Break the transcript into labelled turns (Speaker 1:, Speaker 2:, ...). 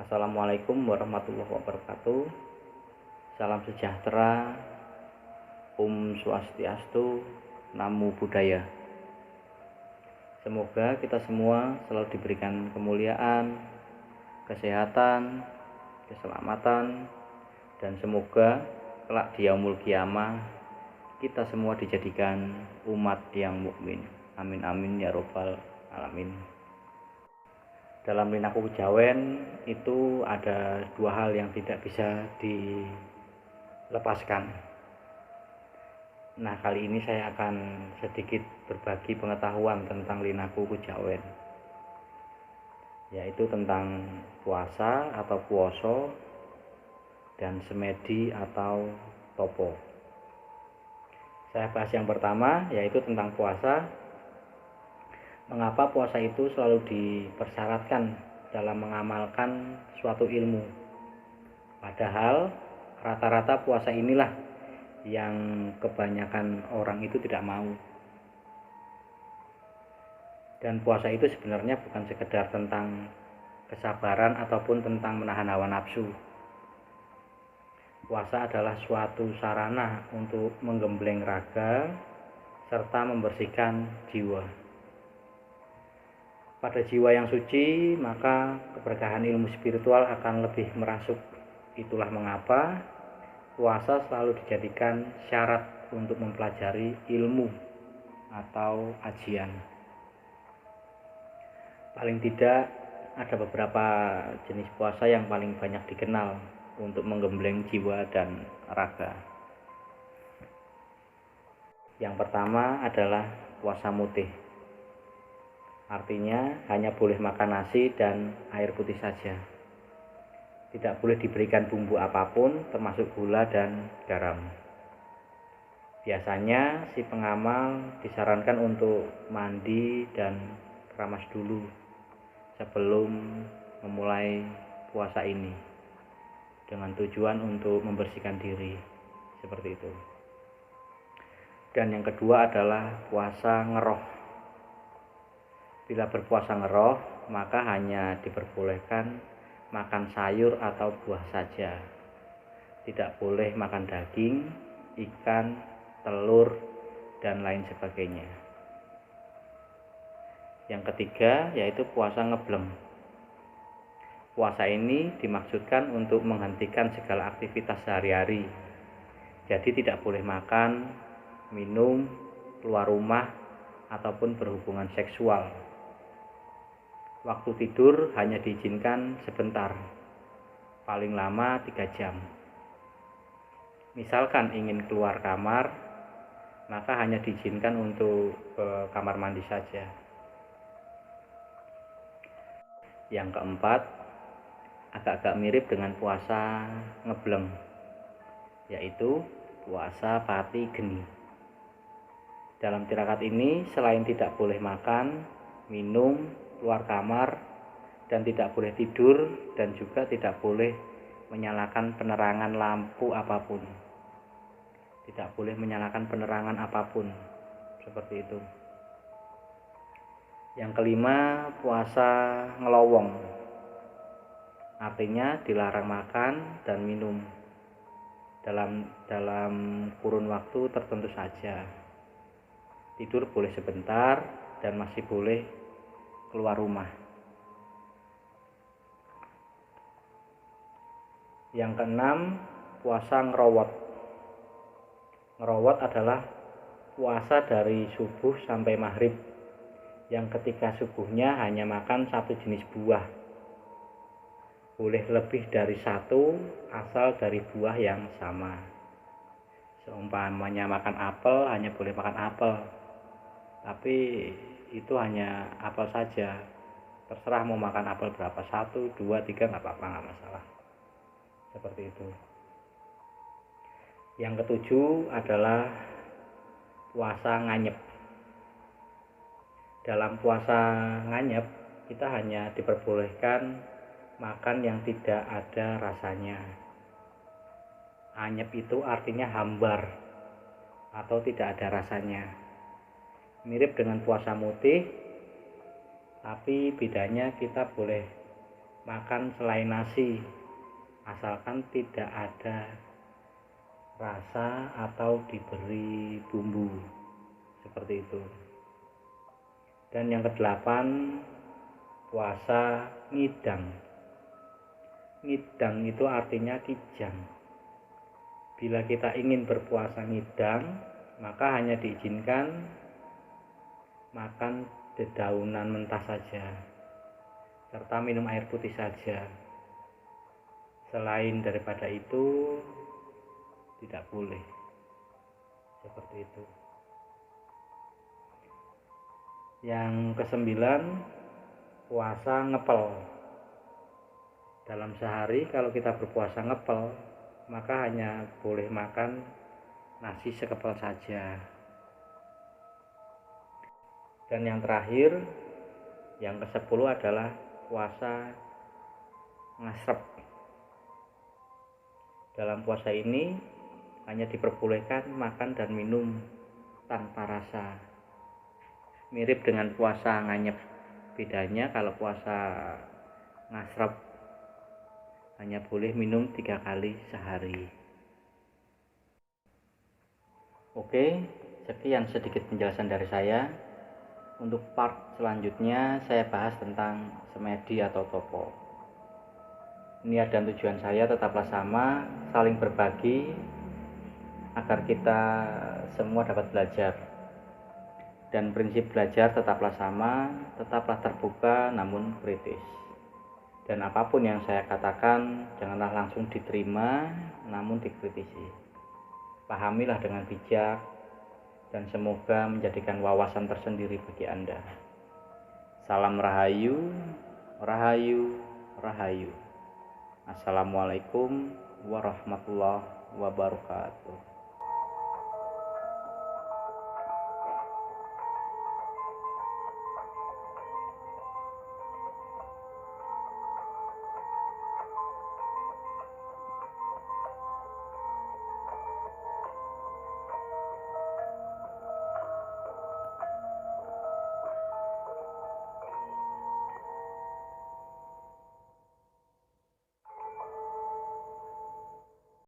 Speaker 1: Assalamualaikum warahmatullahi wabarakatuh. Salam sejahtera, Swastiastu, Namo Buddhaya. Semoga kita semua selalu diberikan kemuliaan, kesehatan, keselamatan, dan semoga kelak di yaumul qiyamah kita semua dijadikan umat yang mukmin. Amin amin ya robbal alamin. Dalam Linaku Kejawen itu ada dua hal yang tidak bisa dilepaskan. Nah, kali ini saya akan sedikit berbagi pengetahuan tentang Linaku Kejawen, yaitu tentang puasa atau puoso dan semedi atau topo. Saya bahas yang pertama, yaitu tentang puasa. Mengapa puasa itu selalu dipersyaratkan dalam mengamalkan suatu ilmu? Padahal rata-rata puasa inilah yang kebanyakan orang itu tidak mau. Dan puasa itu sebenarnya bukan sekedar tentang kesabaran ataupun tentang menahan hawa nafsu. Puasa adalah suatu sarana untuk menggembleng raga serta membersihkan jiwa. Pada jiwa yang suci, maka keberkahan ilmu spiritual akan lebih merasuk. Itulah mengapa puasa selalu dijadikan syarat untuk mempelajari ilmu atau ajian. Paling tidak ada beberapa jenis puasa yang paling banyak dikenal untuk menggembleng jiwa dan raga. Yang pertama adalah puasa mutih. Artinya hanya boleh makan nasi dan air putih saja. Tidak boleh diberikan bumbu apapun termasuk gula dan garam. Biasanya si pengamal disarankan untuk mandi dan keramas dulu sebelum memulai puasa ini, dengan tujuan untuk membersihkan diri, seperti itu. Dan yang kedua adalah puasa ngeroh. Bila berpuasa ngeroh, maka hanya diperbolehkan makan sayur atau buah saja. Tidak boleh makan daging, ikan, telur, dan lain sebagainya. Yang ketiga yaitu puasa ngebleng. Puasa ini dimaksudkan untuk menghentikan segala aktivitas sehari-hari. Jadi tidak boleh makan, minum, keluar rumah, ataupun berhubungan seksual. Waktu tidur hanya diizinkan sebentar, paling lama 3 jam. Misalkan ingin keluar kamar, maka hanya diizinkan untuk ke kamar mandi saja. Yang keempat, agak-agak mirip dengan puasa ngebleng, yaitu puasa pati geni. Dalam tirakat ini, selain tidak boleh makan, minum, keluar kamar, dan tidak boleh tidur, dan juga tidak boleh menyalakan penerangan lampu apapun. Tidak boleh menyalakan penerangan apapun, seperti itu. Yang kelima, puasa ngelowong. Artinya dilarang makan dan minum dalam kurun waktu tertentu saja. Tidur boleh sebentar dan masih boleh keluar rumah. Yang keenam, puasa ngerowot. Ngerowot adalah puasa dari subuh sampai maghrib, yang ketika subuhnya hanya makan satu jenis buah. Boleh lebih dari satu asal dari buah yang sama. Seumpamanya makan apel, hanya boleh makan apel, tapi itu hanya apel saja. Terserah mau makan apel berapa, 1, 2, 3, nggak apa-apa, nggak masalah. Seperti itu. Yang ketujuh adalah puasa nganyep. Dalam puasa nganyep, kita hanya diperbolehkan makan yang tidak ada rasanya. Anyep itu artinya hambar atau tidak ada rasanya. Mirip dengan puasa mutih, tapi bedanya kita boleh makan selain nasi, asalkan tidak ada rasa atau diberi bumbu seperti itu. Dan yang kedelapan, puasa ngidang. Ngidang itu artinya kijang. Bila kita ingin berpuasa ngidang, maka hanya diizinkan makan dedaunan mentah saja, serta minum air putih saja. Selain daripada itu, tidak boleh. Seperti itu. Yang kesembilan, puasa ngepel. Dalam sehari kalau kita berpuasa ngepel, maka hanya boleh makan nasi sekepel saja. Dan yang terakhir, yang ke-10 adalah puasa ngasrep. Dalam puasa ini hanya diperbolehkan makan dan minum tanpa rasa. Mirip dengan puasa nganyep. Bedanya kalau puasa ngasrep hanya boleh minum 3 kali sehari. Oke, sekian sedikit penjelasan dari saya. Untuk part selanjutnya saya bahas tentang semedi atau topo. Niat dan tujuan saya tetaplah sama, saling berbagi agar kita semua dapat belajar. Dan prinsip belajar tetaplah sama, tetaplah terbuka namun kritis. Dan apapun yang saya katakan, janganlah langsung diterima, namun dikritisi. Pahamilah dengan bijak, dan semoga menjadikan wawasan tersendiri bagi Anda. Salam Rahayu, Rahayu, Rahayu. Assalamualaikum warahmatullahi wabarakatuh.